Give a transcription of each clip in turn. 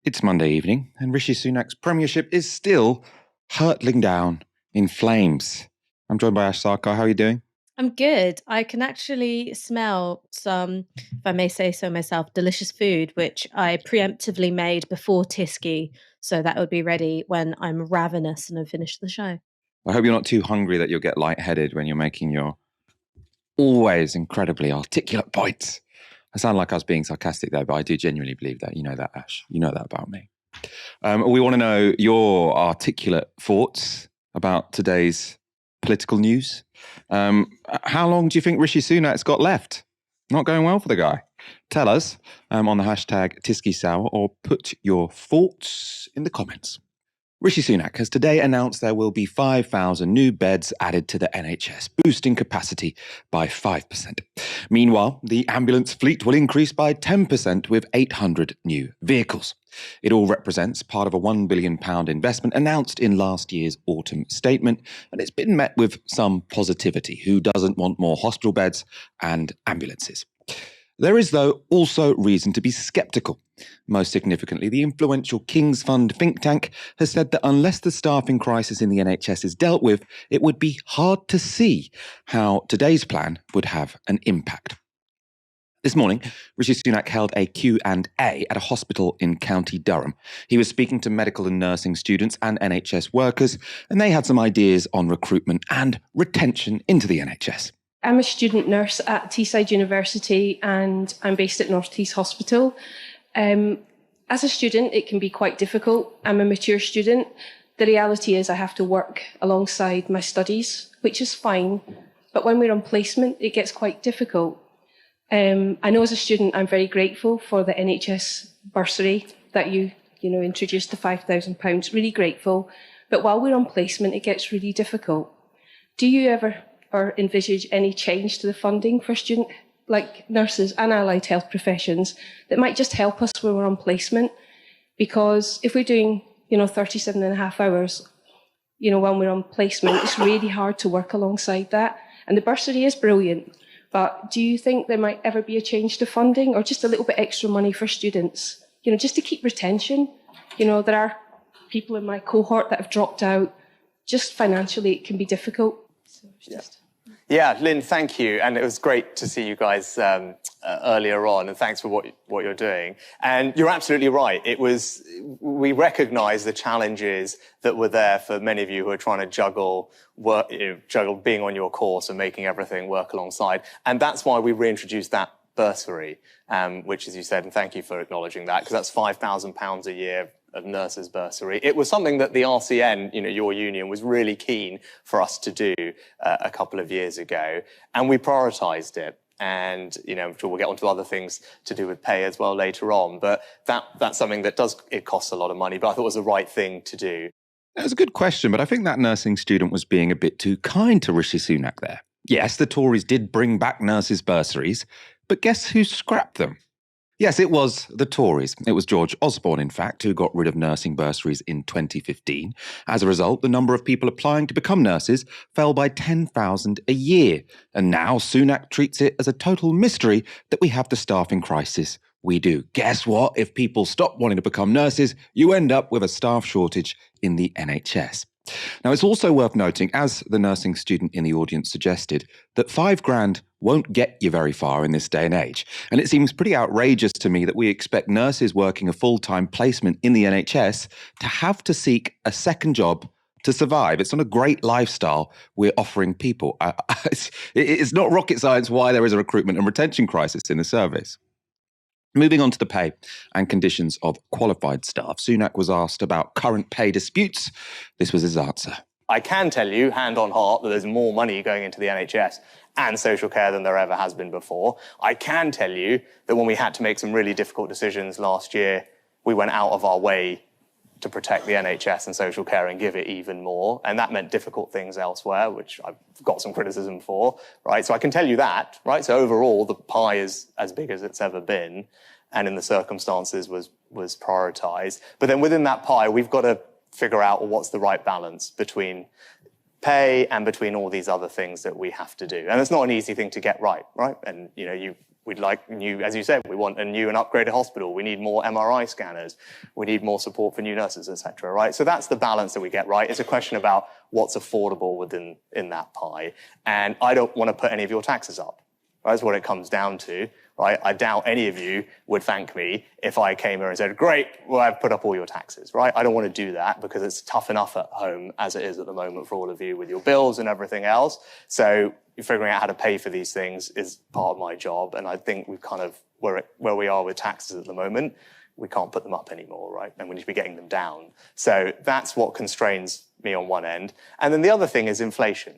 It's Monday evening, and Rishi Sunak's premiership is still hurtling down in flames. I'm joined by Ash Sarkar. How are you doing? I'm good. I can actually smell some, if I may say so myself, delicious food, which I preemptively made before Tisky, so that would be ready when I'm ravenous and I've finished the show. I hope you're not too hungry that you'll get lightheaded when you're making your always incredibly articulate points. I sound like I was being sarcastic there, but I do genuinely believe that. You know that, Ash. You know that about me. We want to know your articulate thoughts about today's political news. How long do you think Rishi Sunak's got left? Not going well for the guy. Tell us on the hashtag TiskySour or put your thoughts in the comments. Rishi Sunak has today announced there will be 5,000 new beds added to the NHS, boosting capacity by 5%. Meanwhile, the ambulance fleet will increase by 10% with 800 new vehicles. It all represents part of a £1 billion investment announced in last year's autumn statement, and it's been met with some positivity. Who doesn't want more hospital beds and ambulances? There is, though, also reason to be sceptical. Most significantly, the influential King's Fund think tank has said that unless the staffing crisis in the NHS is dealt with, it would be hard to see how today's plan would have an impact. This morning, Rishi Sunak held a Q&A at a hospital in County Durham. He was speaking to medical and nursing students and NHS workers, and they had some ideas on recruitment and retention into the NHS. I'm a student nurse at Teesside University and I'm based at North Tees Hospital. As a student, it can be quite difficult. I'm a mature student. The reality is I have to work alongside my studies, which is fine. But when we're on placement, it gets quite difficult. I know as a student, I'm very grateful for the NHS bursary that you introduced to £5,000, really grateful. But while we're on placement, it gets really difficult. Do you ever or envisage any change to the funding for student like nurses and allied health professions that might just help us when we're on placement? Because if we're doing 37 and a half hours when we're on placement, it's really hard to work alongside that. And the bursary is brilliant, but do you think there might ever be a change to funding or just a little bit extra money for students, just to keep retention? There are people in my cohort that have dropped out. Just financially it can be difficult. Yeah, Lynn, thank you. And it was great to see you guys earlier on, and thanks for what you're doing. And you're absolutely right. We recognise the challenges that were there for many of you who are trying to juggle being on your course and making everything work alongside. And that's why we reintroduced that bursary, which, as you said, and thank you for acknowledging that, because that's £5,000 a year of nurses' bursary. It was something that the RCN, your union, was really keen for us to do a couple of years ago, and we prioritised it. And I'm sure we'll get onto other things to do with pay as well later on. But that's something that it costs a lot of money, but I thought it was the right thing to do. That was a good question, but I think that nursing student was being a bit too kind to Rishi Sunak there. Yes, the Tories did bring back nurses' bursaries, but guess who scrapped them? Yes, it was the Tories. It was George Osborne, in fact, who got rid of nursing bursaries in 2015. As a result, the number of people applying to become nurses fell by 10,000 a year. And now Sunak treats it as a total mystery that we have the staffing crisis we do. Guess what? If people stop wanting to become nurses, you end up with a staff shortage in the NHS. Now, it's also worth noting, as the nursing student in the audience suggested, that £5,000 won't get you very far in this day and age. And it seems pretty outrageous to me that we expect nurses working a full-time placement in the NHS to have to seek a second job to survive. It's not a great lifestyle we're offering people. It's not rocket science why there is a recruitment and retention crisis in the service. Moving on to the pay and conditions of qualified staff, Sunak was asked about current pay disputes. This was his answer. I can tell you, hand on heart, that there's more money going into the NHS and social care than there ever has been before. I can tell you that when we had to make some really difficult decisions last year, we went out of our way to protect the NHS and social care and give it even more. And that meant difficult things elsewhere, which I've got some criticism for, right? So I can tell you that, right? So overall, the pie is as big as it's ever been, and in the circumstances was prioritised. But then within that pie, we've got to figure out what's the right balance between pay and between all these other things that we have to do. And it's not an easy thing to get right? And, We'd like new, as you said, we want a new and upgraded hospital. We need more MRI scanners. We need more support for new nurses, etc. Right? So that's the balance that we get right. It's a question about what's affordable in that pie. And I don't want to put any of your taxes up. Right? That's what it comes down to. Right? I doubt any of you would thank me if I came here and said, great, well, I've put up all your taxes. Right? I don't want to do that because it's tough enough at home as it is at the moment for all of you with your bills and everything else. So figuring out how to pay for these things is part of my job. And I think we've kind of, where we are with taxes at the moment, we can't put them up anymore, right? And we need to be getting them down. So that's what constrains me on one end. And then the other thing is inflation,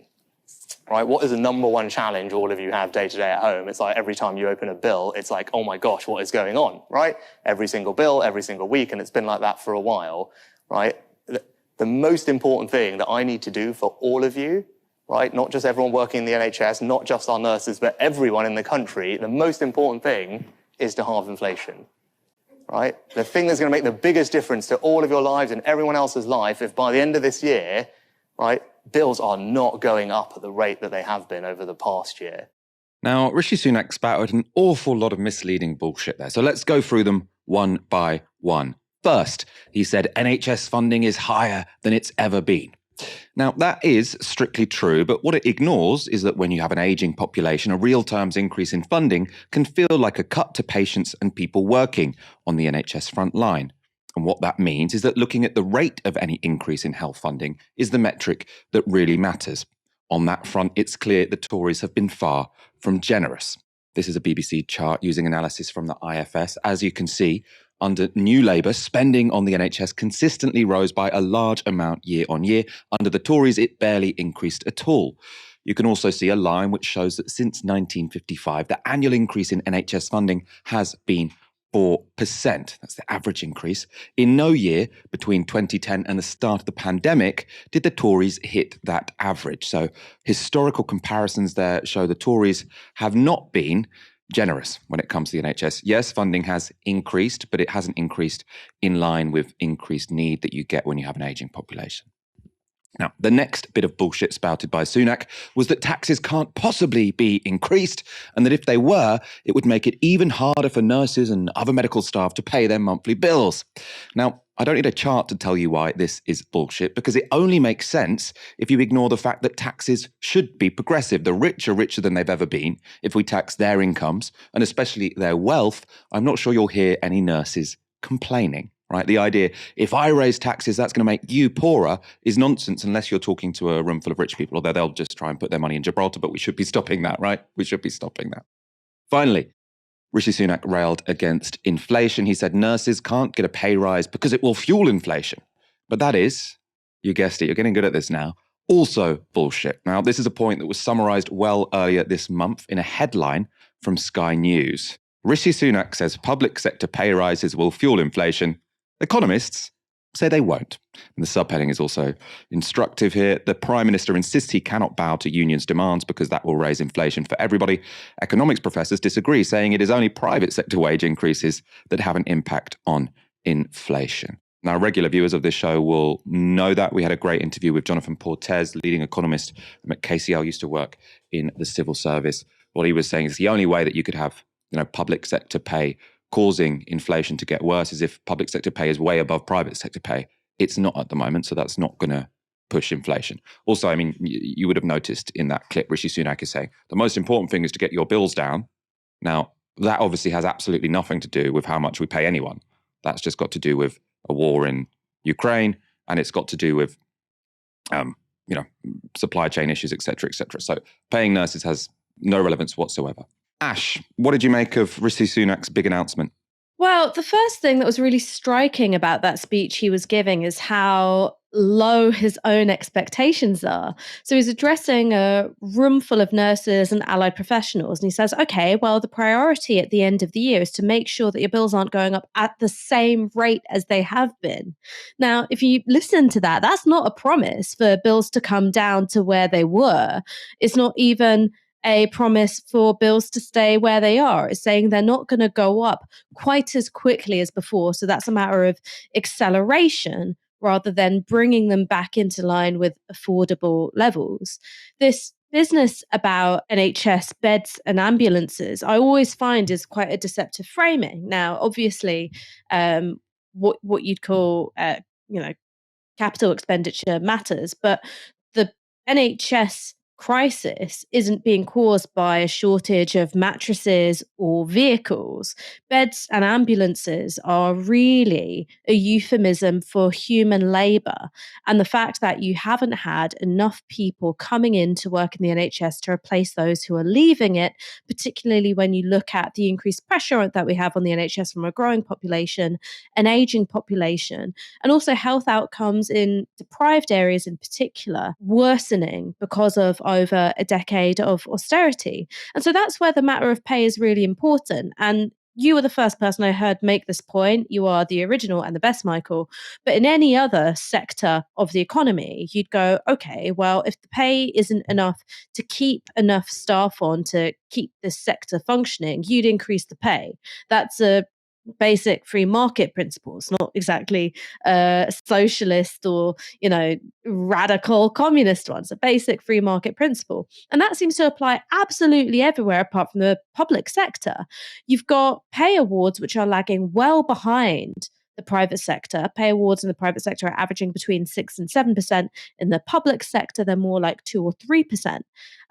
right? What is the number one challenge all of you have day to day at home? It's like every time you open a bill, it's like, oh my gosh, what is going on, right? Every single bill, every single week. And it's been like that for a while, right? The most important thing that I need to do for all of you, right? Not just everyone working in the NHS, not just our nurses, but everyone in the country. The most important thing is to halve inflation, right? The thing that's going to make the biggest difference to all of your lives and everyone else's life, if by the end of this year, right, bills are not going up at the rate that they have been over the past year. Now, Rishi Sunak spouted an awful lot of misleading bullshit there. So let's go through them one by one. First, he said NHS funding is higher than it's ever been. Now, that is strictly true, but what it ignores is that when you have an ageing population, a real terms increase in funding can feel like a cut to patients and people working on the NHS front line. And what that means is that looking at the rate of any increase in health funding is the metric that really matters. On that front, it's clear the Tories have been far from generous. This is a BBC chart using analysis from the IFS. As you can see, under New Labour, spending on the NHS consistently rose by a large amount year on year. Under the Tories, it barely increased at all. You can also see a line which shows that since 1955, the annual increase in NHS funding has been 4%. That's the average increase. In no year between 2010 and the start of the pandemic did the Tories hit that average. So historical comparisons there show the Tories have not been generous when it comes to the NHS. Yes, funding has increased, but it hasn't increased in line with increased need that you get when you have an ageing population. Now, the next bit of bullshit spouted by Sunak was that taxes can't possibly be increased, and that if they were, it would make it even harder for nurses and other medical staff to pay their monthly bills. Now, I don't need a chart to tell you why this is bullshit, because it only makes sense if you ignore the fact that taxes should be progressive. The rich are richer than they've ever been. If we tax their incomes, and especially their wealth, I'm not sure you'll hear any nurses complaining. Right? The idea, if I raise taxes, that's going to make you poorer is nonsense unless you're talking to a room full of rich people, although they'll just try and put their money in Gibraltar, but we should be stopping that, right? We should be stopping that. Finally, Rishi Sunak railed against inflation. He said nurses can't get a pay rise because it will fuel inflation. But that is, you guessed it, you're getting good at this now, also bullshit. Now, this is a point that was summarised well earlier this month in a headline from Sky News. Rishi Sunak says public sector pay rises will fuel inflation. Economists say they won't. And the subheading is also instructive here. The Prime Minister insists he cannot bow to unions' demands because that will raise inflation for everybody. Economics professors disagree, saying it is only private sector wage increases that have an impact on inflation. Now, regular viewers of this show will know that. We had a great interview with Jonathan Portes, leading economist at KCL, used to work in the civil service. What he was saying is the only way that you could have, public sector pay causing inflation to get worse is if public sector pay is way above private sector pay. It's not at the moment, so that's not going to push inflation. Also, I mean, you would have noticed in that clip, Rishi Sunak is saying, the most important thing is to get your bills down. Now, that obviously has absolutely nothing to do with how much we pay anyone. That's just got to do with a war in Ukraine, and it's got to do with, supply chain issues, et cetera, et cetera. So paying nurses has no relevance whatsoever. Ash, what did you make of Rishi Sunak's big announcement? Well, the first thing that was really striking about that speech he was giving is how low his own expectations are. So he's addressing a room full of nurses and allied professionals, and he says, okay, well, the priority at the end of the year is to make sure that your bills aren't going up at the same rate as they have been. Now, if you listen to that, that's not a promise for bills to come down to where they were. It's not even a promise for bills to stay where they are. It's saying they're not going to go up quite as quickly as before. So that's a matter of acceleration rather than bringing them back into line with affordable levels. This business about NHS beds and ambulances, I always find is quite a deceptive framing. Now, obviously, what you'd call, capital expenditure matters, but the NHS crisis isn't being caused by a shortage of mattresses or vehicles. Beds and ambulances are really a euphemism for human labour. And the fact that you haven't had enough people coming in to work in the NHS to replace those who are leaving it, particularly when you look at the increased pressure that we have on the NHS from a growing population, an ageing population, and also health outcomes in deprived areas in particular worsening because of over a decade of austerity. And so that's where the matter of pay is really important. And you were the first person I heard make this point. You are the original and the best, Michael. But in any other sector of the economy, you'd go, okay, well, if the pay isn't enough to keep enough staff on to keep this sector functioning, you'd increase the pay. That's a basic free market principles, not exactly socialist or, radical communist ones, a basic free market principle. And that seems to apply absolutely everywhere apart from the public sector. You've got pay awards which are lagging well behind the private sector. Pay awards in the private sector are averaging between 6 and 7%. In the public sector, they're more like 2 or 3%.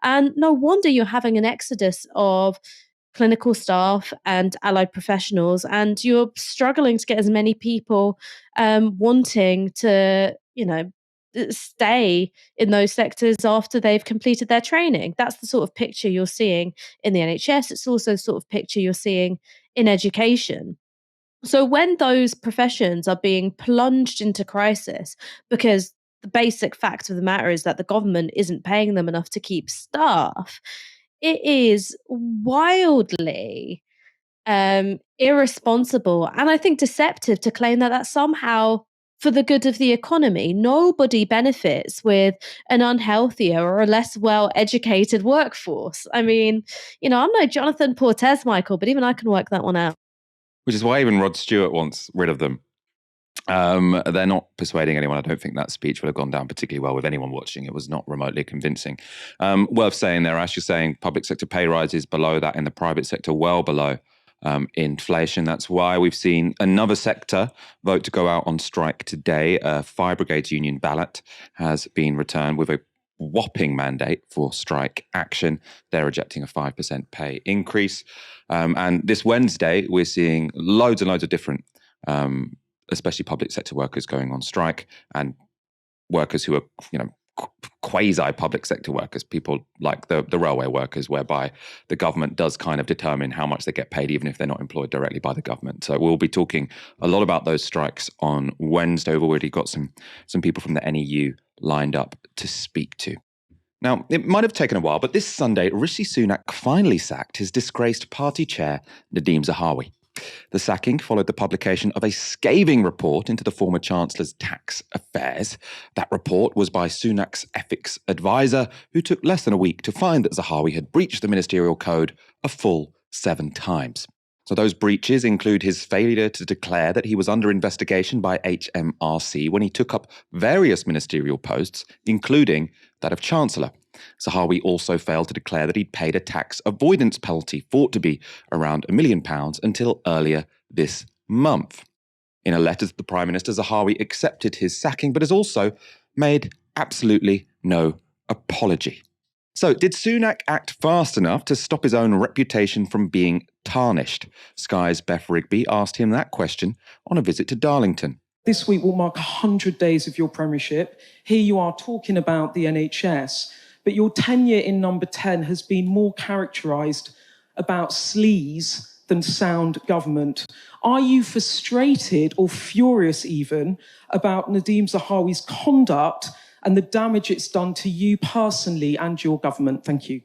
And no wonder you're having an exodus of clinical staff and allied professionals, and you're struggling to get as many people wanting to, stay in those sectors after they've completed their training. That's the sort of picture you're seeing in the NHS. It's also the sort of picture you're seeing in education. So when those professions are being plunged into crisis because the basic fact of the matter is that the government isn't paying them enough to keep staff, it is wildly irresponsible and I think deceptive to claim that that's somehow for the good of the economy. Nobody benefits with an unhealthier or a less well-educated workforce. I mean, I'm no Jonathan Portes, Michael, but even I can work that one out. Which is why even Rod Stewart wants rid of them. They're not persuading anyone. I don't think that speech would have gone down particularly well with anyone watching. It was not remotely convincing. Worth saying there, Ash, you're saying public sector pay rises below that in the private sector, well below inflation. That's why we've seen another sector vote to go out on strike today. Fire Brigade's union ballot has been returned with a whopping mandate for strike action. They're rejecting a 5% pay increase. And this Wednesday, we're seeing loads and loads of different especially public sector workers going on strike, and workers who are, quasi-public sector workers, people like the railway workers, whereby the government does kind of determine how much they get paid, even if they're not employed directly by the government. So we'll be talking a lot about those strikes on Wednesday. We've already got some people from the NEU lined up to speak to. Now, it might have taken a while, but this Sunday, Rishi Sunak finally sacked his disgraced party chair, Nadhim Zahawi. The sacking followed the publication of a scathing report into the former Chancellor's tax affairs. That report was by Sunak's ethics advisor, who took less than a week to find that Zahawi had breached the ministerial code a full 7 times. So those breaches include his failure to declare that he was under investigation by HMRC when he took up various ministerial posts, including that of Chancellor. Zahawi also failed to declare that he'd paid a tax avoidance penalty thought to be around £1 million until earlier this month. In a letter to the Prime Minister, Zahawi accepted his sacking, but has also made absolutely no apology. So, did Sunak act fast enough to stop his own reputation from being tarnished? Sky's Beth Rigby asked him that question on a visit to Darlington. This week will mark 100 days of your premiership. Here you are talking about the NHS, but your tenure in number 10 has been more characterised about sleaze than sound government. Are you frustrated or furious even about Nadhim Zahawi's conduct and the damage it's done to you personally and your government? Thank you.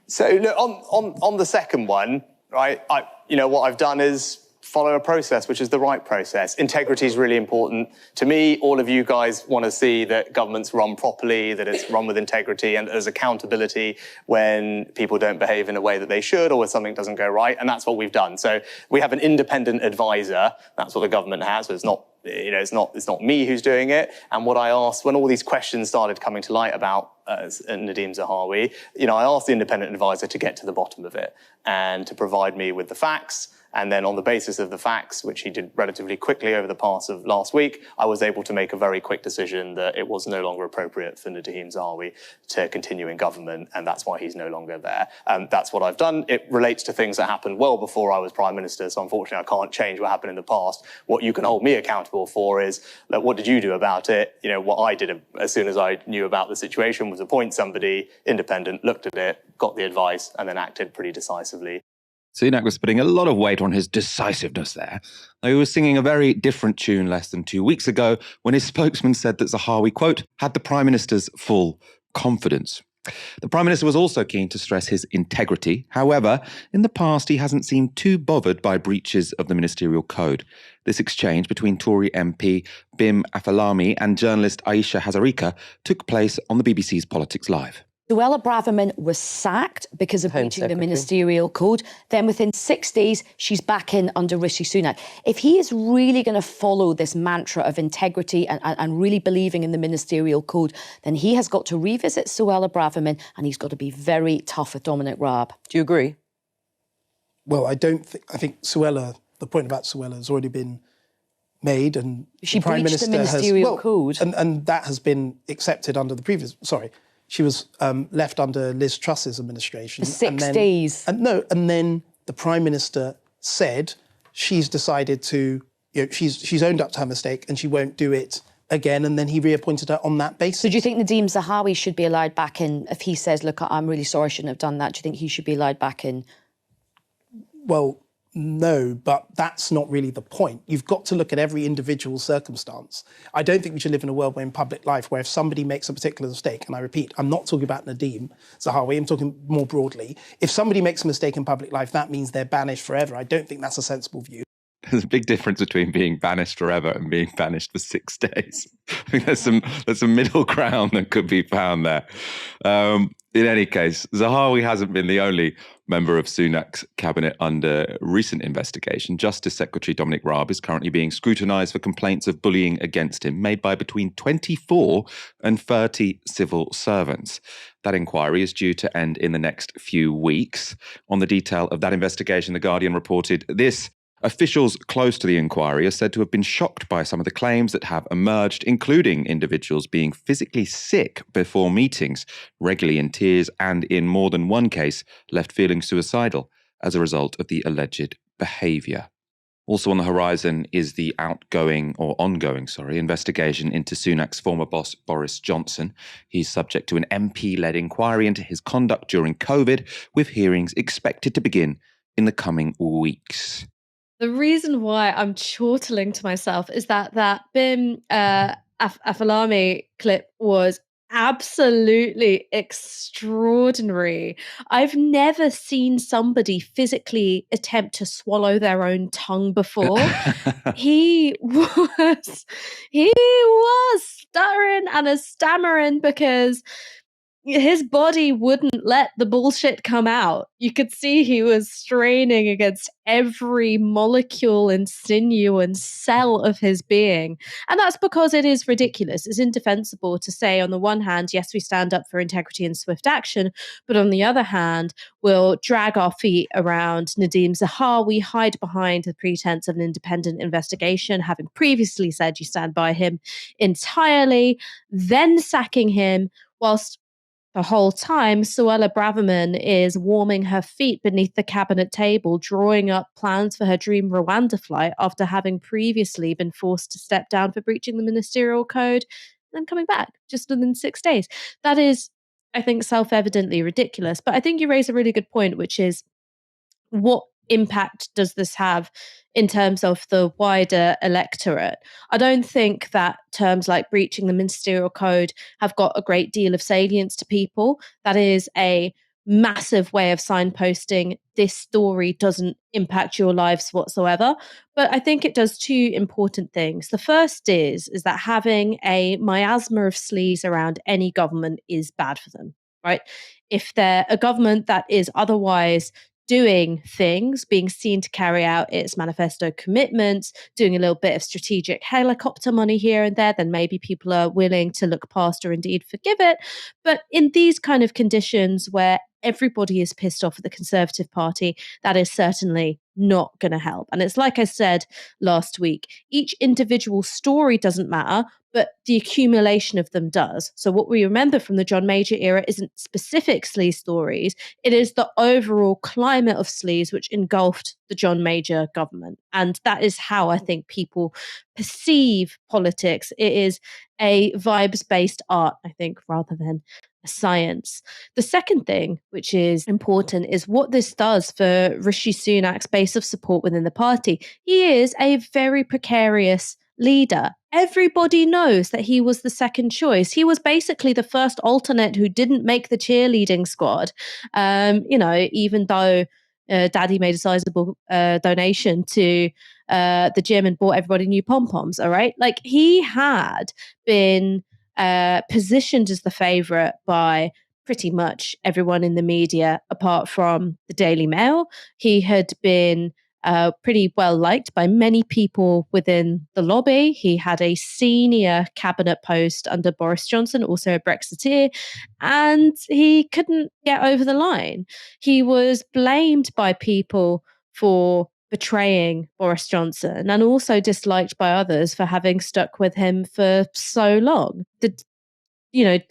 So look, on the second one, right, what I've done is follow a process, which is the right process. Integrity is really important to me. All of you guys want to see that government's run properly, that it's run with integrity, and there's accountability when people don't behave in a way that they should or when something doesn't go right, and that's what we've done. So we have an independent advisor. That's what the government has. So it's not it's not me who's doing it. And what I asked when all these questions started coming to light about Nadhim Zahawi, I asked the independent advisor to get to the bottom of it and to provide me with the facts. And then on the basis of the facts, which he did relatively quickly over the course of last week, I was able to make a very quick decision that it was no longer appropriate for Nadhim Zahawi to continue in government, and that's why he's no longer there. That's what I've done. It relates to things that happened well before I was Prime Minister, so unfortunately I can't change what happened in the past. What you can hold me accountable for is, what did you do about it? What I did as soon as I knew about the situation was appoint somebody independent, looked at it, got the advice, and then acted pretty decisively. Sunak was putting a lot of weight on his decisiveness there. Though he was singing a very different tune less than 2 weeks ago when his spokesman said that Zahawi, quote, had the Prime Minister's full confidence. The Prime Minister was also keen to stress his integrity. However, in the past, he hasn't seemed too bothered by breaches of the ministerial code. This exchange between Tory MP Bim Afellami and journalist Aisha Hazarika took place on the BBC's Politics Live. Suella Braverman was sacked because of breaching the ministerial code. Then within 6 days, she's back in under Rishi Sunak. If he is really going to follow this mantra of integrity and really believing in the ministerial code, then he has got to revisit Suella Braverman and he's got to be very tough with Dominic Raab. Do you agree? Well, I think Suella, the point about Suella has already been made, and she the Prime breached Minister the ministerial code. And that has been accepted under the previous, she was left under Liz Truss's administration. For 6 days. And then the Prime Minister said she's decided to, she's owned up to her mistake and she won't do it again, and then he reappointed her on that basis. So do you think Nadhim Zahawi should be allowed back in if he says, look, I'm really sorry, I shouldn't have done that? Do you think he should be allowed back in? Well, no, but that's not really the point. You've got to look at every individual circumstance. I don't think we should live in a world where in public life where if somebody makes a particular mistake, and I repeat, I'm not talking about Nadhim Zahawi, I'm talking more broadly. If somebody makes a mistake in public life, that means they're banished forever. I don't think that's a sensible view. There's a big difference between being banished forever and being banished for 6 days. I think there's some middle ground that could be found there. In any case, Zahawi hasn't been the only member of Sunak's cabinet under recent investigation. Justice Secretary Dominic Raab is currently being scrutinised for complaints of bullying against him made by between 24 and 30 civil servants. That inquiry is due to end in the next few weeks. On the detail of that investigation, The Guardian reported this. Officials close to the inquiry are said to have been shocked by some of the claims that have emerged, including individuals being physically sick before meetings, regularly in tears, and in more than one case, left feeling suicidal as a result of the alleged behaviour. Also on the horizon is the ongoing investigation into Sunak's former boss, Boris Johnson. He's subject to an MP-led inquiry into his conduct during COVID, with hearings expected to begin in the coming weeks. The reason why I'm chortling to myself is that Bim Afellami clip was absolutely extraordinary. I've never seen somebody physically attempt to swallow their own tongue before. He was stuttering and stammering because his body wouldn't let the bullshit come out. You could see he was straining against every molecule and sinew and cell of his being. And that's because it is ridiculous. It's indefensible to say, on the one hand, yes, we stand up for integrity and swift action, but on the other hand, we'll drag our feet around Nadhim Zahawi, hide behind the pretense of an independent investigation, having previously said you stand by him entirely, then sacking him, whilst the whole time, Suella Braverman is warming her feet beneath the cabinet table, drawing up plans for her dream Rwanda flight after having previously been forced to step down for breaching the ministerial code, and then coming back just within 6 days. That is, I think, self-evidently ridiculous. But I think you raise a really good point, which is, what impact does this have in terms of the wider electorate? I don't think that terms like breaching the ministerial code have got a great deal of salience to people. That is a massive way of signposting this story doesn't impact your lives whatsoever. But I think it does two important things. The first is that having a miasma of sleaze around any government is bad for them, right? If they're a government that is otherwise doing things, being seen to carry out its manifesto commitments, doing a little bit of strategic helicopter money here and there, then maybe people are willing to look past or indeed forgive it. But in these kind of conditions where everybody is pissed off at the Conservative Party, that is certainly not going to help. And it's like I said last week, each individual story doesn't matter, but the accumulation of them does. So what we remember from the John Major era isn't specific sleaze stories, it is the overall climate of sleaze which engulfed the John Major government. And that is how I think people perceive politics. It is a vibes-based art, I think, rather than a science. The second thing, which is important, is what this does for Rishi Sunak's base of support within the party. He is a very precarious leader. Everybody knows that he was the second choice. He was basically the first alternate who didn't make the cheerleading squad. Even though Daddy made a sizable donation to the gym and bought everybody new pom-poms, all right? Like, he had been positioned as the favourite by pretty much everyone in the media, apart from the Daily Mail. He had been pretty well liked by many people within the lobby. He had a senior cabinet post under Boris Johnson, also a Brexiteer, and he couldn't get over the line. He was blamed by people for betraying Boris Johnson and also disliked by others for having stuck with him for so long. The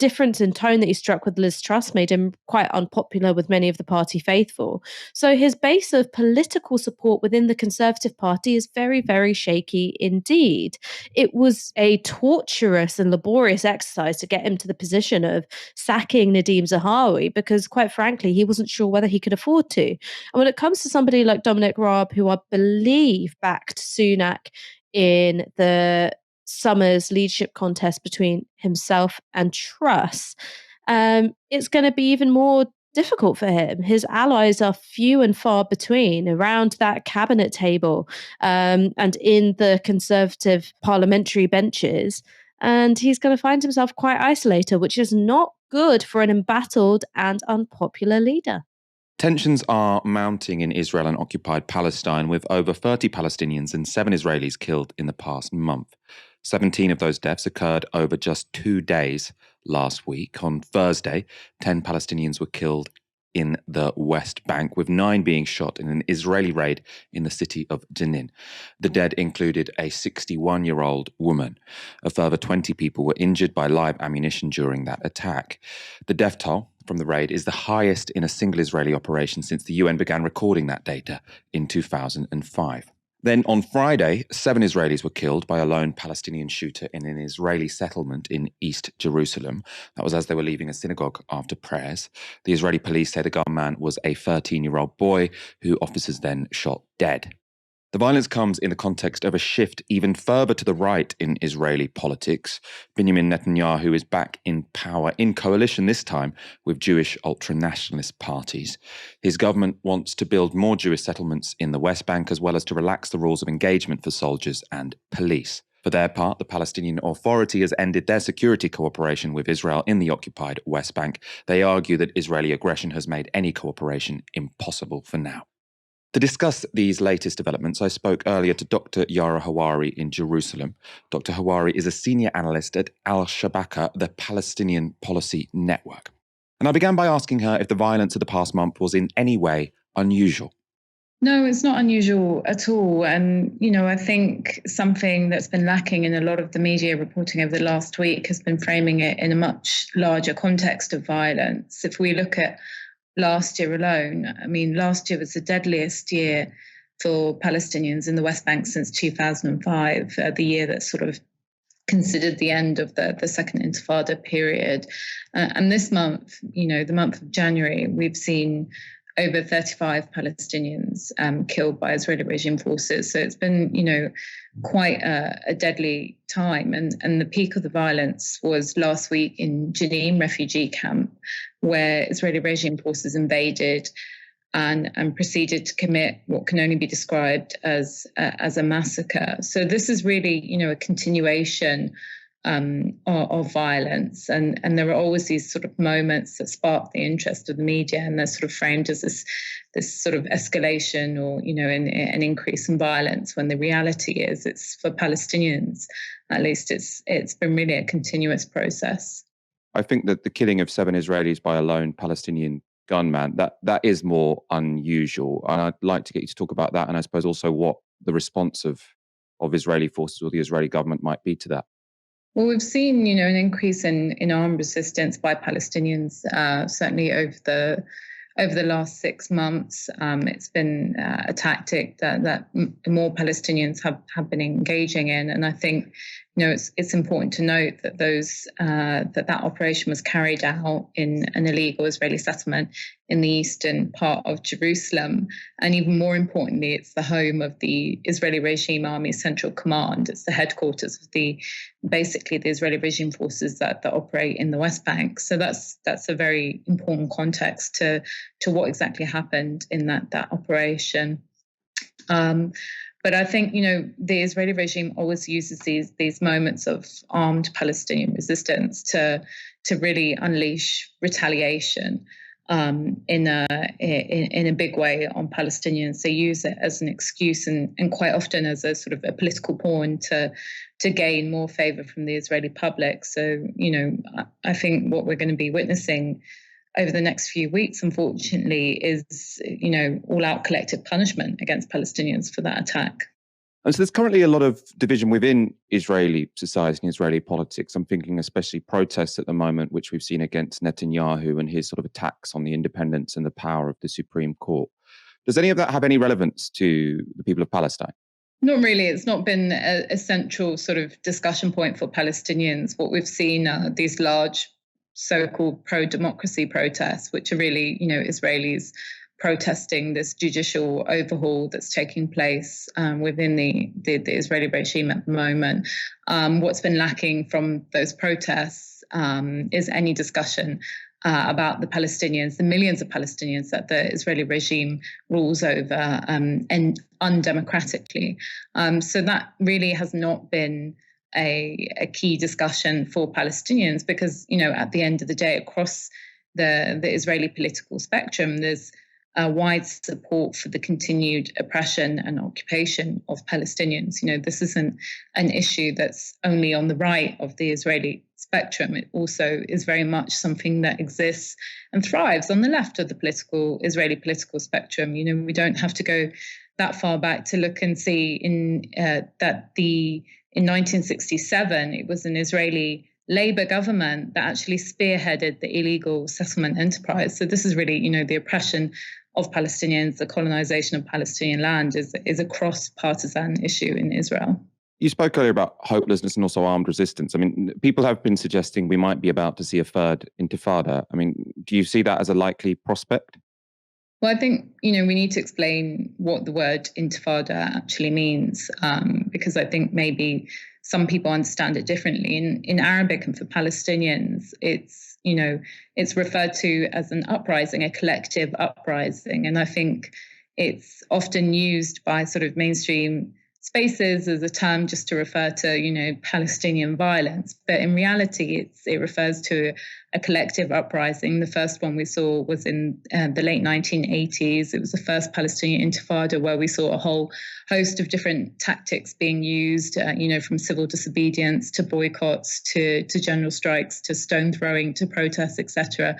difference in tone that he struck with Liz Truss made him quite unpopular with many of the party faithful. So his base of political support within the Conservative Party is very, very shaky indeed. It was a torturous and laborious exercise to get him to the position of sacking Nadhim Zahawi because, quite frankly, he wasn't sure whether he could afford to. And when it comes to somebody like Dominic Raab, who I believe backed Sunak in the summer's leadership contest between himself and Truss, it's going to be even more difficult for him. His allies are few and far between around that cabinet table and in the Conservative parliamentary benches. And he's going to find himself quite isolated, which is not good for an embattled and unpopular leader. Tensions are mounting in Israel and occupied Palestine, with over 30 Palestinians and 7 Israelis killed in the past month. 17 of those deaths occurred over just 2 days last week. On Thursday, 10 Palestinians were killed in the West Bank, with 9 being shot in an Israeli raid in the city of Jenin. The dead included a 61-year-old woman. A further 20 people were injured by live ammunition during that attack. The death toll from the raid is the highest in a single Israeli operation since the UN began recording that data in 2005. Then on Friday, 7 Israelis were killed by a lone Palestinian shooter in an Israeli settlement in East Jerusalem. That was as they were leaving a synagogue after prayers. The Israeli police say the gunman was a 13-year-old boy who officers then shot dead. The violence comes in the context of a shift even further to the right in Israeli politics. Benjamin Netanyahu is back in power, in coalition this time with Jewish ultra-nationalist parties. His government wants to build more Jewish settlements in the West Bank, as well as to relax the rules of engagement for soldiers and police. For their part, the Palestinian Authority has ended their security cooperation with Israel in the occupied West Bank. They argue that Israeli aggression has made any cooperation impossible for now. To discuss these latest developments, I spoke earlier to Dr Yara Hawari in Jerusalem. Dr Hawari is a senior analyst at Al-Shabaka, the Palestinian Policy Network. And I began by asking her if the violence of the past month was in any way unusual. No, it's not unusual at all. And, I think something that's been lacking in a lot of the media reporting over the last week has been framing it in a much larger context of violence. If we look at last year alone, last year was the deadliest year for Palestinians in the West Bank since 2005, the year that sort of considered the end of the Second Intifada period. And this month, the month of January, we've seen over 35 Palestinians killed by Israeli regime forces. So it's been, quite a deadly time. And the peak of the violence was last week in Jenin refugee camp, where Israeli regime forces invaded and proceeded to commit what can only be described as a massacre. So this is really, a continuation of violence, and there are always these sort of moments that spark the interest of the media, and they're sort of framed as this sort of escalation or an increase in violence, when the reality is it's for Palestinians at least it's been really a continuous process. I think that the killing of 7 Israelis by a lone Palestinian gunman, that is more unusual, and I'd like to get you to talk about that, and I suppose also what the response of Israeli forces or the Israeli government might be to that. Well, we've seen, an increase in armed resistance by Palestinians, certainly over the last 6 months. It's been a tactic that more Palestinians have been engaging in, and I think it's important to note that that operation was carried out in an illegal Israeli settlement in the eastern part of Jerusalem, and even more importantly, it's the home of the Israeli Regime Army Central Command. It's the headquarters of basically the Israeli regime forces that operate in the West Bank. So that's a very important context to what exactly happened in that operation. But I think, the Israeli regime always uses these moments of armed Palestinian resistance to really unleash retaliation in a big way on Palestinians. They use it as an excuse and quite often as a sort of a political pawn to gain more favor from the Israeli public. So, I think what we're going to be witnessing over the next few weeks, unfortunately, is, all-out collective punishment against Palestinians for that attack. And so there's currently a lot of division within Israeli society and Israeli politics. I'm thinking especially protests at the moment, which we've seen against Netanyahu and his sort of attacks on the independence and the power of the Supreme Court. Does any of that have any relevance to the people of Palestine? Not really. It's not been a central sort of discussion point for Palestinians. What we've seen are these large so-called pro-democracy protests, which are really, Israelis protesting this judicial overhaul that's taking place within the Israeli regime at the moment. What's been lacking from those protests is any discussion about the Palestinians, the millions of Palestinians that the Israeli regime rules over and undemocratically. So that really has not been a key discussion for Palestinians because, at the end of the day, across the Israeli political spectrum, there's wide support for the continued oppression and occupation of Palestinians. This isn't an issue that's only on the right of the Israeli spectrum. It also is very much something that exists and thrives on the left of the Israeli political spectrum. We don't have to go that far back to look and see in 1967, it was an Israeli Labour government that actually spearheaded the illegal settlement enterprise. So this is really, the oppression of Palestinians, the colonization of Palestinian land is a cross-partisan issue in Israel. You spoke earlier about hopelessness and also armed resistance. I mean, people have been suggesting we might be about to see a third intifada. I mean, do you see that as a likely prospect? Well, I think, we need to explain what the word intifada actually means, because I think maybe some people understand it differently. In Arabic and for Palestinians, it's referred to as an uprising, a collective uprising. And I think it's often used by sort of mainstream spaces as a term just to refer to, Palestinian violence. But in reality, it refers to a collective uprising. The first one we saw was in the late 1980s. It was the first Palestinian intifada where we saw a whole host of different tactics being used, from civil disobedience to boycotts to general strikes to stone throwing to protests, etc.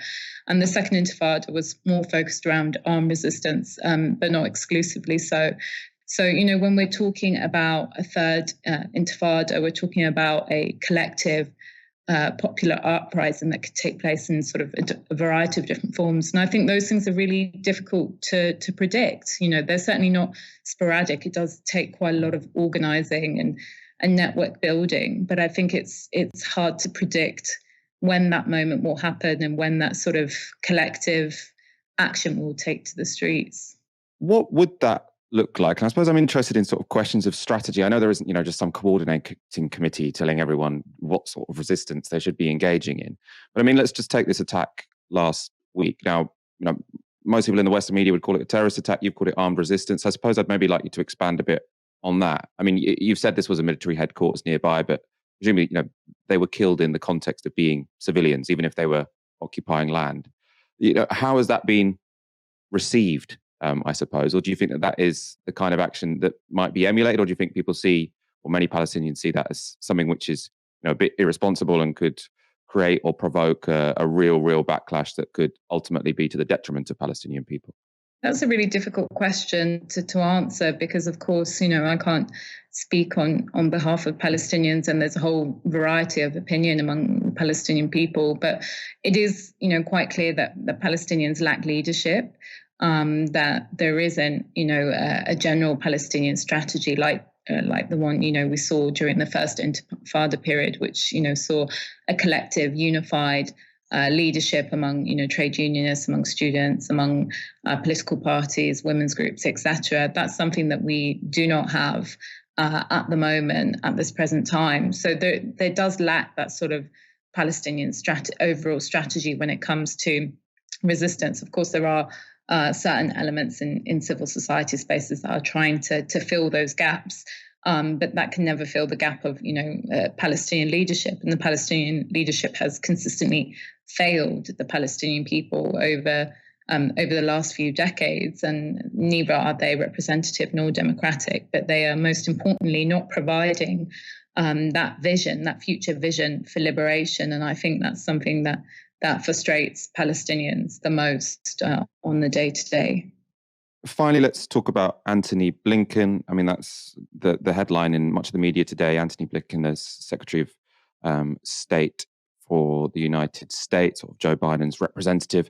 And the second intifada was more focused around armed resistance, but not exclusively so. So, when we're talking about a third intifada, we're talking about a collective popular uprising that could take place in sort of a variety of different forms. And I think those things are really difficult to predict. They're certainly not sporadic. It does take quite a lot of organizing and network building. But I think it's hard to predict when that moment will happen and when that sort of collective action will take to the streets. What would that look like? And I suppose I'm interested in sort of questions of strategy. I know there isn't, just some coordinating committee telling everyone what sort of resistance they should be engaging in. But I mean, let's just take this attack last week. Now, most people in the Western media would call it a terrorist attack. You've called it armed resistance. I suppose I'd maybe like you to expand a bit on that. I mean, you've said this was a military headquarters nearby, but presumably, they were killed in the context of being civilians, even if they were occupying land. How has that been received, I suppose? Or do you think that that is the kind of action that might be emulated? Or do you think people see, or many Palestinians see that as something which is a bit irresponsible and could create or provoke a real backlash that could ultimately be to the detriment of Palestinian people? That's a really difficult question to answer because, of course, I can't speak on behalf of Palestinians, and there's a whole variety of opinion among Palestinian people. But it is, quite clear that the Palestinians lack leadership, that there isn't, a general Palestinian strategy like the one, we saw during the first Intifada period, which, saw a collective, unified leadership among, trade unionists, among students, among political parties, women's groups, etc. That's something that we do not have at the moment, at this present time. So there does lack that sort of Palestinian overall strategy when it comes to resistance. Of course, there are certain elements in civil society spaces that are trying to fill those gaps. But that can never fill the gap of, Palestinian leadership. And the Palestinian leadership has consistently failed the Palestinian people over the last few decades. And neither are they representative nor democratic, but they are most importantly not providing that vision, that future vision for liberation. And I think that's something that frustrates Palestinians the most on the day-to-day. Finally, let's talk about Antony Blinken. I mean, that's the headline in much of the media today. Antony Blinken, as Secretary of State for the United States, or Joe Biden's representative,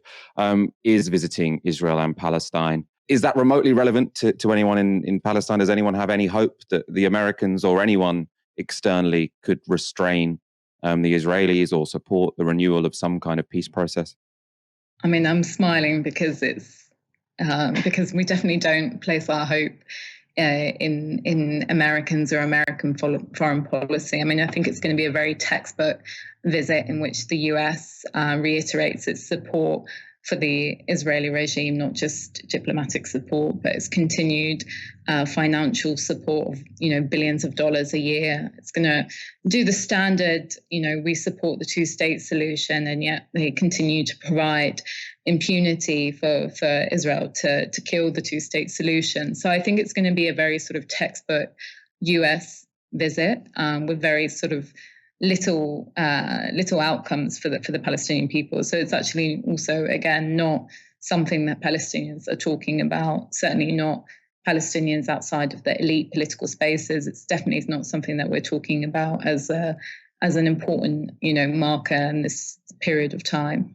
is visiting Israel and Palestine. Is that remotely relevant to anyone in Palestine? Does anyone have any hope that the Americans or anyone externally could restrain the Israelis or support the renewal of some kind of peace process? I mean, I'm smiling because because we definitely don't place our hope in Americans or American foreign policy. I mean, I think it's going to be a very textbook visit in which the US reiterates its support for the Israeli regime, not just diplomatic support, but its continued financial support of, billions of dollars a year. It's going to do the standard, we support the two-state solution, and yet they continue to provide impunity for Israel to kill the two-state solution. So I think it's going to be a very sort of textbook US visit with very sort of little outcomes for the Palestinian people. So it's actually also, again, not something that Palestinians are talking about, certainly not Palestinians outside of the elite political spaces. It's definitely not something that we're talking about as an important, marker in this period of time.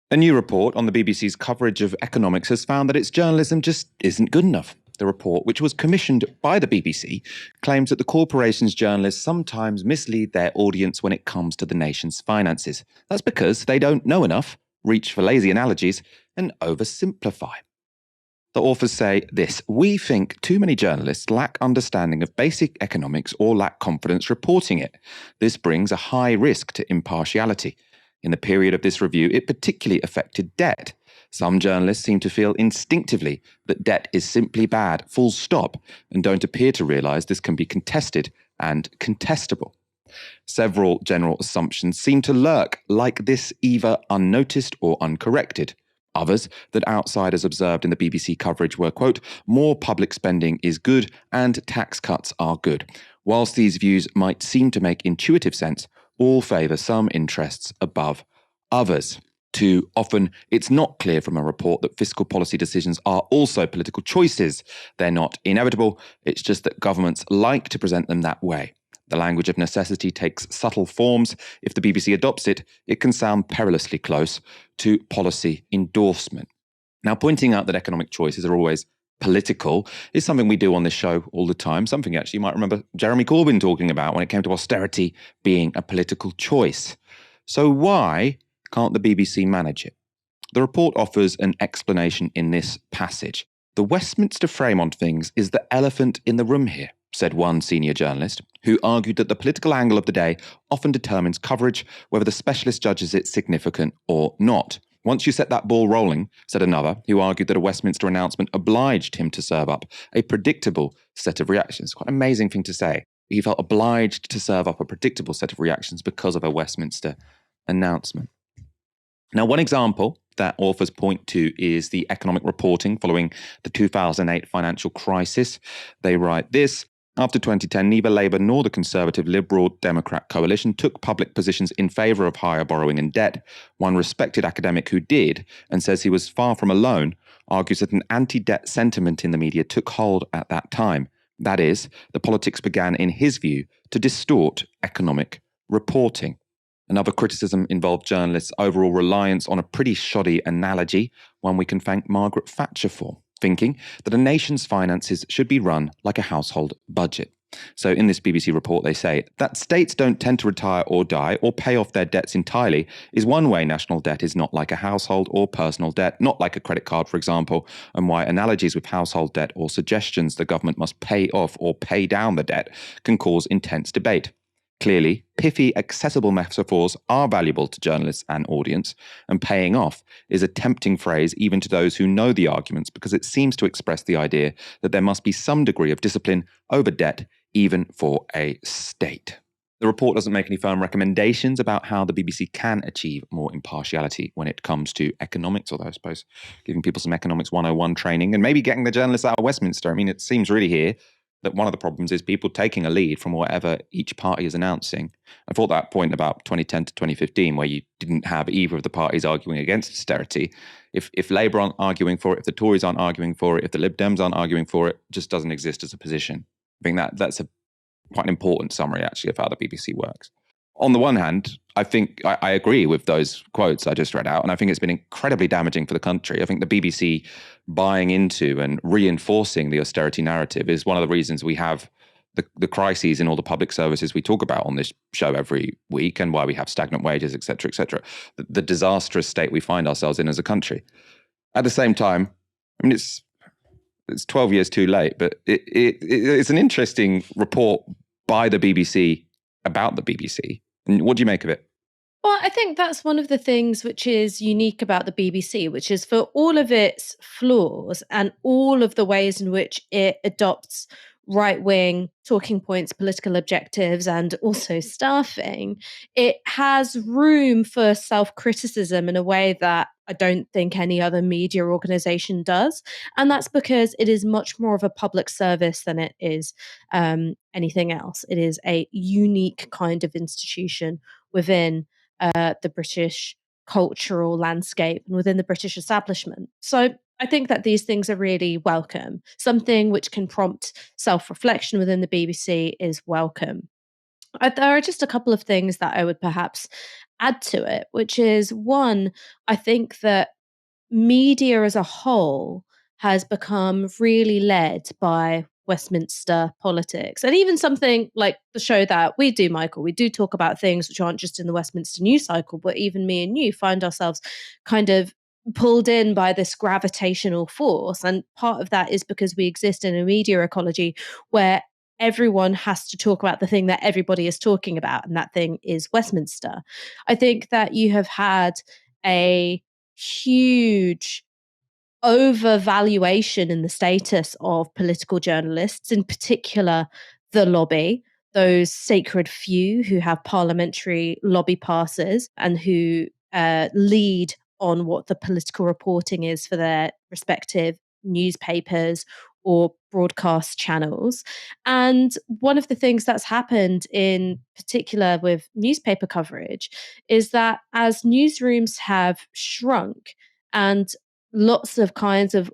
A new report on the BBC's coverage of economics has found that its journalism just isn't good enough. The report, which was commissioned by the BBC, claims that the corporation's journalists sometimes mislead their audience when it comes to the nation's finances. That's because they don't know enough, reach for lazy analogies, and oversimplify. The authors say this: we think too many journalists lack understanding of basic economics or lack confidence reporting it. This brings a high risk to impartiality. In the period of this review, it particularly affected debt. Some journalists seem to feel instinctively that debt is simply bad, full stop, and don't appear to realise this can be contested and contestable. Several general assumptions seem to lurk, like this either unnoticed or uncorrected. Others that outsiders observed in the BBC coverage were, quote, more public spending is good and tax cuts are good. Whilst these views might seem to make intuitive sense, all favour some interests above others. Too often, it's not clear from a report that fiscal policy decisions are also political choices. They're not inevitable, it's just that governments like to present them that way. The language of necessity takes subtle forms. If the BBC adopts it, it can sound perilously close to policy endorsement. Now, pointing out that economic choices are always political is something we do on this show all the time, something actually you might remember Jeremy Corbyn talking about when it came to austerity being a political choice. So why can't the BBC manage it? The report offers an explanation in this passage. The Westminster frame on things is the elephant in the room here, said one senior journalist, who argued that the political angle of the day often determines coverage, whether the specialist judges it significant or not. Once you set that ball rolling, said another, who argued that a Westminster announcement obliged him to serve up a predictable set of reactions. Quite an amazing thing to say. he felt obliged to serve up a predictable set of reactions because of a Westminster announcement. Now, one example that authors point to is the economic reporting following the 2008 financial crisis. They write this: after 2010, neither Labour nor the Conservative Liberal Democrat coalition took public positions in favour of higher borrowing and debt. One respected academic who did, and says he was far from alone, argues that an anti-debt sentiment in the media took hold at that time. That is, the politics began, in his view, to distort economic reporting. Another criticism involved journalists' overall reliance on a pretty shoddy analogy, one we can thank Margaret Thatcher for, thinking that a nation's finances should be run like a household budget. So in this BBC report, they say that states don't tend to retire or die or pay off their debts entirely is one way national debt is not like a household or personal debt, not like a credit card, for example, and why analogies with household debt or suggestions the government must pay off or pay down the debt can cause intense debate. Clearly, pithy, accessible metaphors are valuable to journalists and audience, and paying off is a tempting phrase even to those who know the arguments because it seems to express the idea that there must be some degree of discipline over debt, even for a state. The report doesn't make any firm recommendations about how the BBC can achieve more impartiality when it comes to economics, although I suppose giving people some economics 101 training and maybe getting the journalists out of Westminster. I mean, it seems really here that one of the problems is people taking a lead from whatever each party is announcing. I thought that point about 2010 to 2015, where you didn't have either of the parties arguing against austerity, if Labour aren't arguing for it, if the Tories aren't arguing for it, if the Lib Dems aren't arguing for it, just doesn't exist as a position. I think that's quite an important summary, actually, of how the BBC works. On the one hand, I think I agree with those quotes I just read out, and I think it's been incredibly damaging for the country. I think the BBC buying into and reinforcing the austerity narrative is one of the reasons we have the crises in all the public services we talk about on this show every week, and why we have stagnant wages, et cetera, the disastrous state we find ourselves in as a country. At the same time, I mean, it's 12 years too late, but it's an interesting report by the BBC about the BBC. And what do you make of it? Well, I think that's one of the things which is unique about the BBC, which is for all of its flaws and all of the ways in which it adopts right-wing talking points, political objectives, and also staffing, it has room for self-criticism in a way that I don't think any other media organization does. And that's because it is much more of a public service than it is anything else. It is a unique kind of institution within the British cultural landscape and within the British establishment. So I think that these things are really welcome. Something which can prompt self-reflection within the BBC is welcome. There are just a couple of things that I would perhaps add to it, which is one, I think that media as a whole has become really led by Westminster politics. And even something like the show that we do, Michael, we do talk about things which aren't just in the Westminster news cycle, but even me and you find ourselves kind of pulled in by this gravitational force. And part of that is because we exist in a media ecology where everyone has to talk about the thing that everybody is talking about, and that thing is Westminster. I think that you have had a huge overvaluation in the status of political journalists, in particular the lobby, those sacred few who have parliamentary lobby passes and who lead on what the political reporting is for their respective newspapers or broadcast channels. And one of the things that's happened in particular with newspaper coverage is that as newsrooms have shrunk and lots of kinds of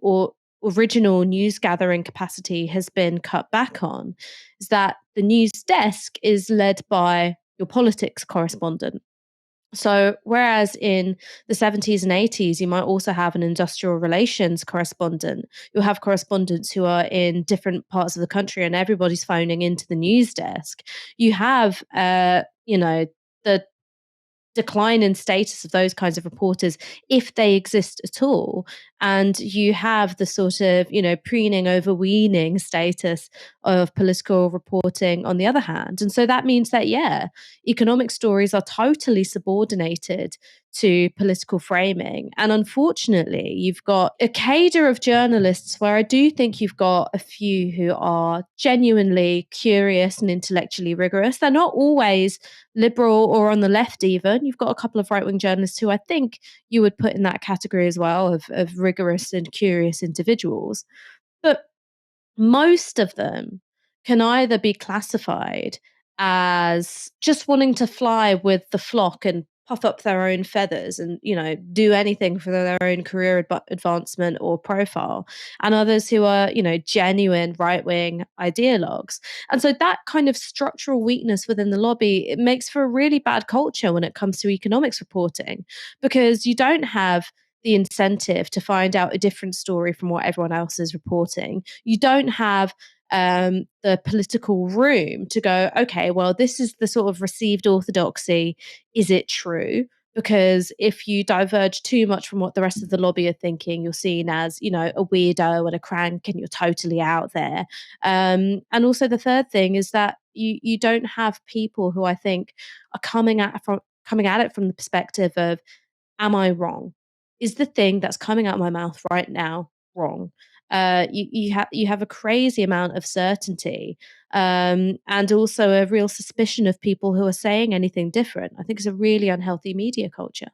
original news gathering capacity has been cut back on, is that the news desk is led by your politics correspondent. So whereas in the 70s and 80s, you might also have an industrial relations correspondent, you'll have correspondents who are in different parts of the country and everybody's phoning into the news desk. You have, the decline in status of those kinds of reporters, if they exist at all. and you have the sort of, preening over weaning status of political reporting on the other hand. And so that means that, economic stories are totally subordinated to political framing. And unfortunately, you've got a cadre of journalists where I do think you've got a few who are genuinely curious and intellectually rigorous. They're not always liberal or on the left even. You've got a couple of right-wing journalists who I think you would put in that category as well of rigorous and curious individuals. But most of them can either be classified as just wanting to fly with the flock and puff up their own feathers and, do anything for their own career advancement or profile, and others who are, genuine right-wing ideologues. And so that kind of structural weakness within the lobby, it makes for a really bad culture when it comes to economics reporting, because you don't have the incentive to find out a different story from what everyone else is reporting. You don't have the political room to go, okay, well, this is the sort of received orthodoxy. Is it true? Because if you diverge too much from what the rest of the lobby are thinking, you're seen as, a weirdo and a crank, and you're totally out there. And also the third thing is that you don't have people who I think are coming at it from the perspective of, am I wrong? Is the thing that's coming out of my mouth right now wrong? You have a crazy amount of certainty, and also a real suspicion of people who are saying anything different. I think it's a really unhealthy media culture.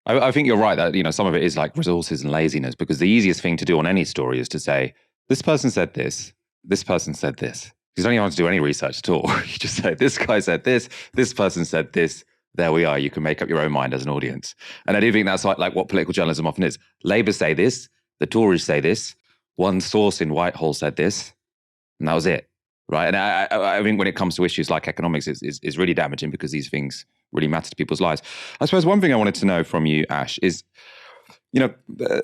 I think you're right that, some of it is like resources and laziness, because the easiest thing to do on any story is to say, this person said this said this. You don't even have to do any research at all. You just say, this guy said this person said this. There we are. You can make up your own mind as an audience. And I do think that's like what political journalism often is. Labour say this, the Tories say this, one source in Whitehall said this, and that was it, right? And I think when it comes to issues like economics, it's really damaging, because these things really matter to people's lives. I suppose one thing I wanted to know from you, Ash, is,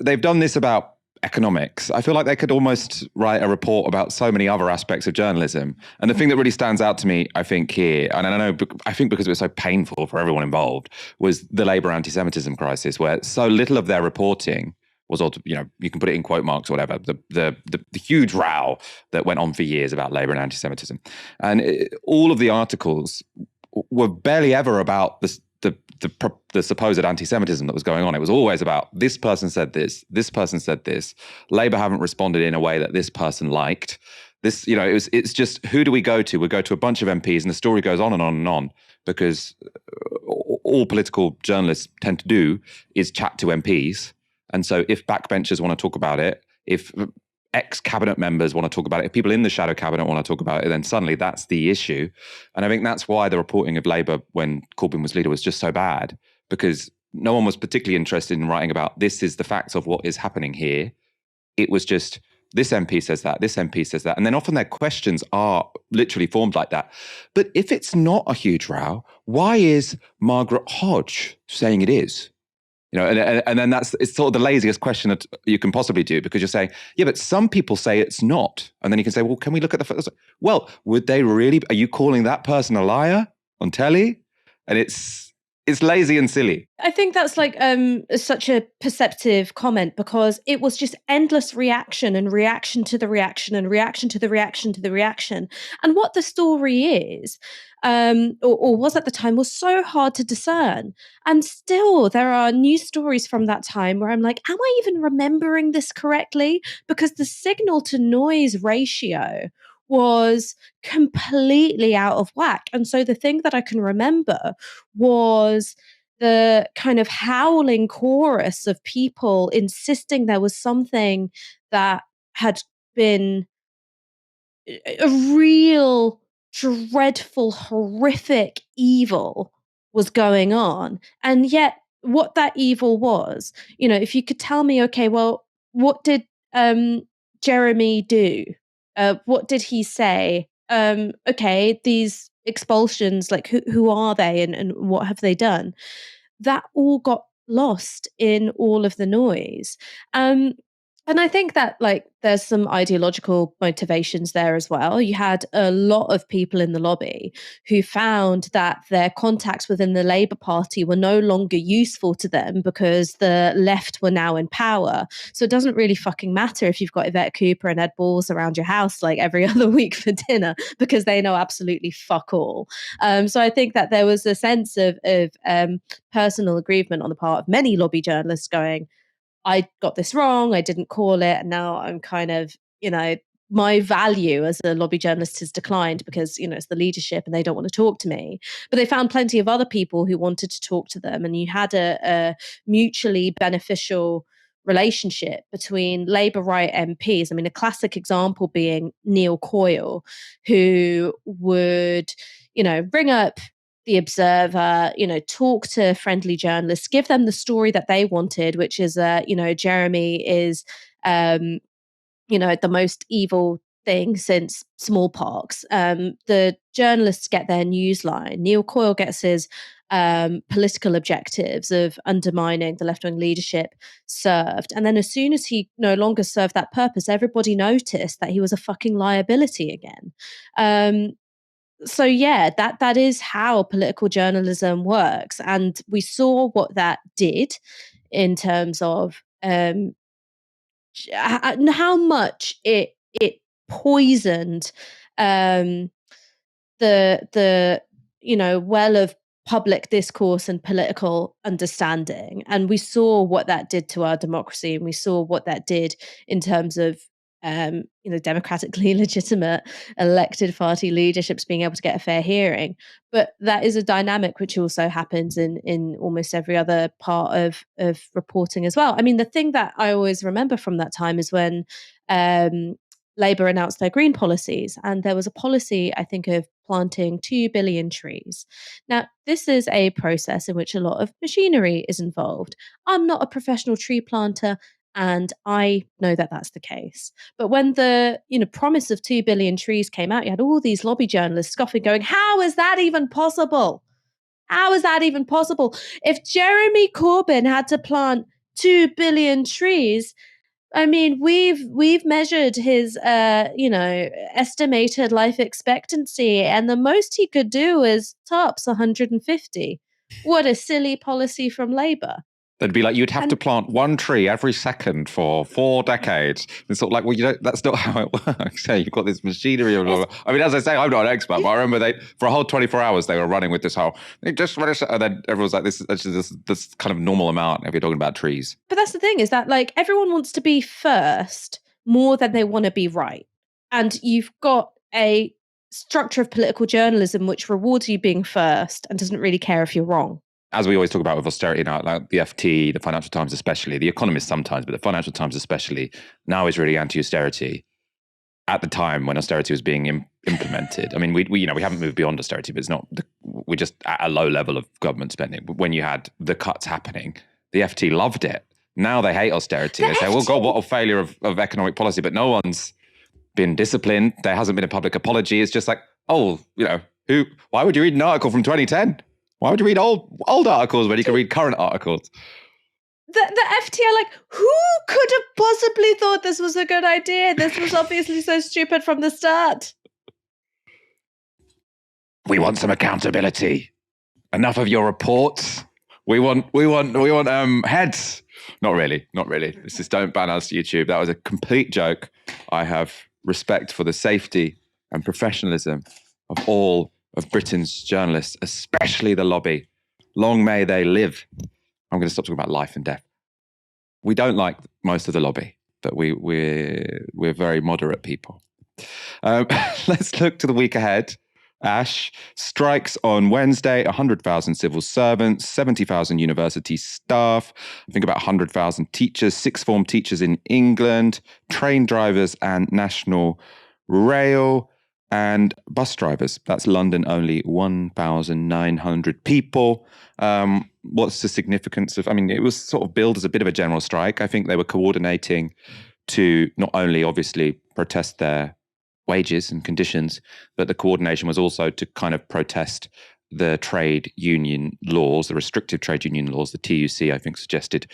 they've done this about economics. I feel like they could almost write a report about so many other aspects of journalism. And the thing that really stands out to me, I think here, and I think because it was so painful for everyone involved, was the Labour anti-Semitism crisis, where so little of their reporting was, you can put it in quote marks or whatever, the huge row that went on for years about Labour and anti-Semitism. And all of the articles were barely ever about the supposed anti-Semitism that was going on. It was always about, this person said this person said this, Labour haven't responded in a way that this person liked. This, it's just, who do we go to? We go to a bunch of MPs, and the story goes on and on and on, because all political journalists tend to do is chat to MPs. And so if backbenchers want to talk about it, if ex-cabinet members want to talk about it, if people in the shadow cabinet want to talk about it, then suddenly that's the issue. And I think that's why the reporting of Labour when Corbyn was leader was just so bad, because no one was particularly interested in writing about, this is the facts of what is happening here. It was just, this MP says that, this MP says that. And then often their questions are literally formed like that. But if it's not a huge row, why is Margaret Hodge saying it is? And then it's sort of the laziest question that you can possibly do, because you're saying, yeah, but some people say it's not. And then you can say, well, can we look at the photos? Well, would they really? Are you calling that person a liar on telly? And it's lazy and silly. I think that's like such a perceptive comment, because it was just endless reaction and reaction to the reaction and reaction to the reaction to the reaction. And what the story is, or was at the time, was so hard to discern. And still, there are news stories from that time where I'm like, am I even remembering this correctly? Because the signal to noise ratio was completely out of whack. And so the thing that I can remember was the kind of howling chorus of people insisting there was something that had been a real dreadful, horrific evil was going on. And yet what that evil was, if you could tell me, okay, well, what did Jeremy do? What did he say? Okay, these expulsions, like who are they and what have they done? That all got lost in all of the noise. And I think that there's some ideological motivations there as well. You had a lot of people in the lobby who found that their contacts within the Labour Party were no longer useful to them because the left were now in power. So it doesn't really fucking matter if you've got Yvette Cooper and Ed Balls around your house every other week for dinner, because they know absolutely fuck all. So I think that there was a sense of personal aggrievement on the part of many lobby journalists going, I got this wrong, I didn't call it, and now I'm kind of, my value as a lobby journalist has declined because, it's the leadership and they don't want to talk to me. But they found plenty of other people who wanted to talk to them, and you had a mutually beneficial relationship between Labour right MPs. I mean, a classic example being Neil Coyle, who would, bring up the Observer, talk to friendly journalists, give them the story that they wanted, which is, Jeremy is, the most evil thing since smallpox. The journalists get their newsline. Neil Coyle gets his political objectives of undermining the left-wing leadership served. And then as soon as he no longer served that purpose, everybody noticed that he was a fucking liability again. So yeah, that is how political journalism works, and we saw what that did in terms of how much it poisoned the well of public discourse and political understanding. And we saw what that did to our democracy, and we saw what that did in terms of democratically legitimate elected party leaderships being able to get a fair hearing. But that is a dynamic which also happens in almost every other part of reporting as well. I mean, the thing that I always remember from that time is when Labour announced their green policies, and there was a policy, I think, of planting 2 billion trees. Now, this is a process in which a lot of machinery is involved. I'm not a professional tree planter, and I know that that's the case. But when the promise of 2 billion trees came out, you had all these lobby journalists scoffing, going, how is that even possible? How is that even possible? If Jeremy Corbyn had to plant 2 billion trees, I mean, we've measured his, estimated life expectancy, and the most he could do is tops 150. What a silly policy from Labour. They'd be like, you'd have to plant one tree every second for 4 decades. It's sort of like, that's not how it works. You've got this machinery. I mean, as I say, I'm not an expert, but I remember for a whole 24 hours, they were running with this whole, and then everyone's like, this kind of normal amount if you're talking about trees. But that's the thing, is that everyone wants to be first more than they want to be right. And you've got a structure of political journalism which rewards you being first and doesn't really care if you're wrong. As we always talk about with austerity now, like the FT, the Financial Times especially, the Economist sometimes, but the Financial Times especially, now is really anti-austerity. At the time when austerity was being implemented, I mean, we haven't moved beyond austerity, but it's not. We're just at a low level of government spending. But when you had the cuts happening, the FT loved it. Now they hate austerity. They say, "Well, God, what a failure of economic policy!" But no one's been disciplined. There hasn't been a public apology. It's just like, why would you read an article from 2010? Why would you read old articles when you can read current articles? The FT are like, who could have possibly thought this was a good idea? This was obviously so stupid from the start. We want some accountability. Enough of your reports. We want heads. Not really. This is don't ban us YouTube. That was a complete joke. I have respect for the safety and professionalism of all of Britain's journalists, especially the lobby. Long may they live. I'm going to stop talking about life and death. We don't like most of the lobby, but we're very moderate people. Let's look to the week ahead. Ash, strikes on Wednesday, 100,000 civil servants, 70,000 university staff, I think about 100,000 teachers, sixth form teachers in England, train drivers and National Rail, and bus drivers. That's London only, 1,900 people. What's the significance of, it was sort of billed as a bit of a general strike. I think they were coordinating to not only obviously protest their wages and conditions, but the coordination was also to kind of protest the trade union laws, the restrictive trade union laws. The TUC, I think, suggested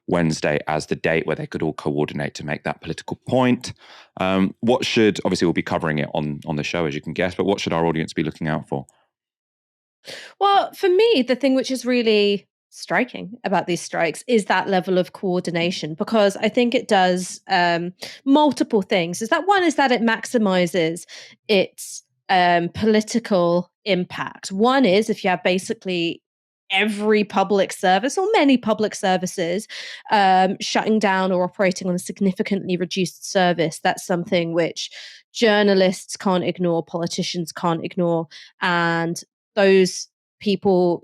Wednesday as the date where they could all coordinate to make that political point. Obviously we'll be covering it on the show, as you can guess, but what should our audience be looking out for? Well, for me, the thing which is really striking about these strikes is that level of coordination, because I think it does multiple things. One is that it maximizes its political impact. One is if you have basically every public service or many public services shutting down or operating on a significantly reduced service, that's something which journalists can't ignore, politicians can't ignore, and those people,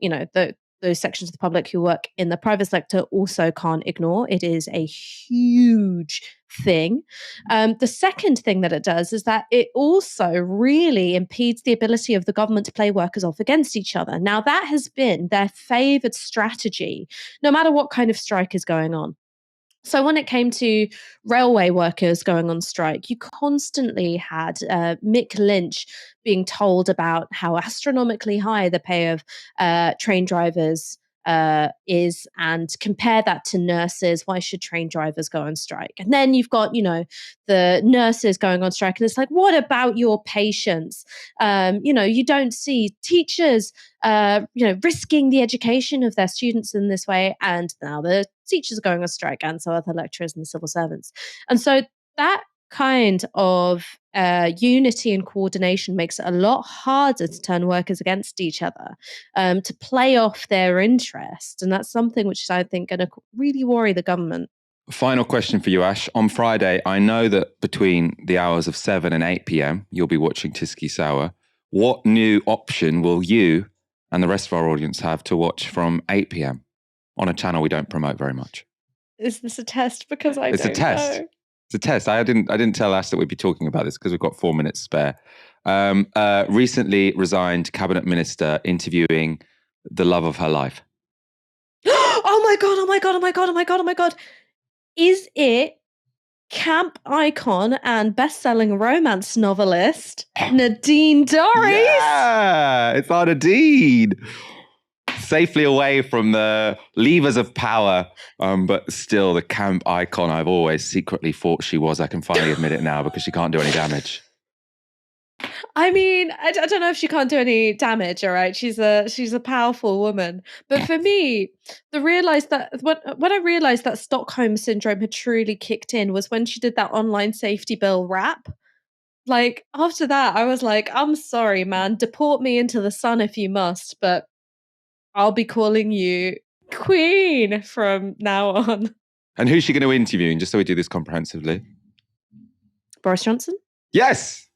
those sections of the public who work in the private sector also can't ignore. It is a huge thing. The second thing that it does is that it also really impedes the ability of the government to play workers off against each other. Now, that has been their favoured strategy, no matter what kind of strike is going on. So when it came to railway workers going on strike, you constantly had Mick Lynch being told about how astronomically high the pay of train drivers is, and compare that to nurses. Why should train drivers go on strike? And then you've got, the nurses going on strike, and it's like, what about your patients? You don't see teachers, risking the education of their students in this way, and now the teachers are going on strike, and so are the lecturers and the civil servants. And so that kind of unity and coordination makes it a lot harder to turn workers against each other, to play off their interest. And that's something which is, I think, going to really worry the government. Final question for you, Ash. On Friday, I know that between the hours of 7 and 8 p.m, you'll be watching Tysky Sour. What new option will you and the rest of our audience have to watch from 8 p.m. on a channel we don't promote very much? Is this a test? Because it's a test. Know. It's a test. I didn't tell Ash that we'd be talking about this because we've got 4 minutes spare. Recently resigned cabinet minister interviewing the love of her life. Oh my God, oh my God, oh my God, oh my God, oh my God. Is it camp icon and best-selling romance novelist Nadine Dorries? Yeah, it's our Nadine. Safely away from the levers of power, but still the camp icon I've always secretly thought she was. I can finally admit it now because she can't do any damage. I mean, I don't know if she can't do any damage. All right, she's a powerful woman. But for me, when I realized that Stockholm syndrome had truly kicked in was when she did that online safety bill rap. Like, after that, I was like, I'm sorry, man, deport me into the sun if you must, but I'll be calling you Queen from now on. And who's she going to interview? Just so we do this comprehensively. Boris Johnson? Yes.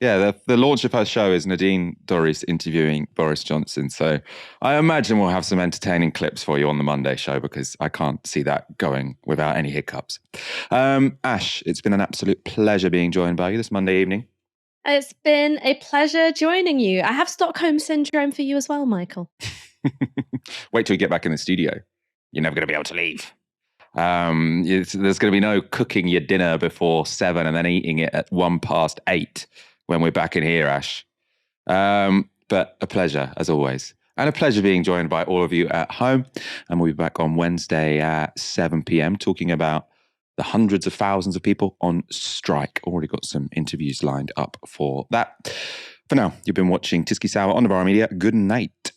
Yeah, the launch of her show is Nadine Dorries interviewing Boris Johnson. So I imagine we'll have some entertaining clips for you on the Monday show because I can't see that going without any hiccups. Ash, it's been an absolute pleasure being joined by you this Monday evening. It's been a pleasure joining you. I have Stockholm syndrome for you as well, Michael. Wait till you get back in the studio. You're never going to be able to leave. There's going to be no cooking your dinner before 7 and then eating it at 8:01 when we're back in here, Ash. But a pleasure, as always. And a pleasure being joined by all of you at home. And we'll be back on Wednesday at 7 p.m. talking about the hundreds of thousands of people on strike. Already got some interviews lined up for that. For now, you've been watching Tysky Sour on Novara Media. Good night.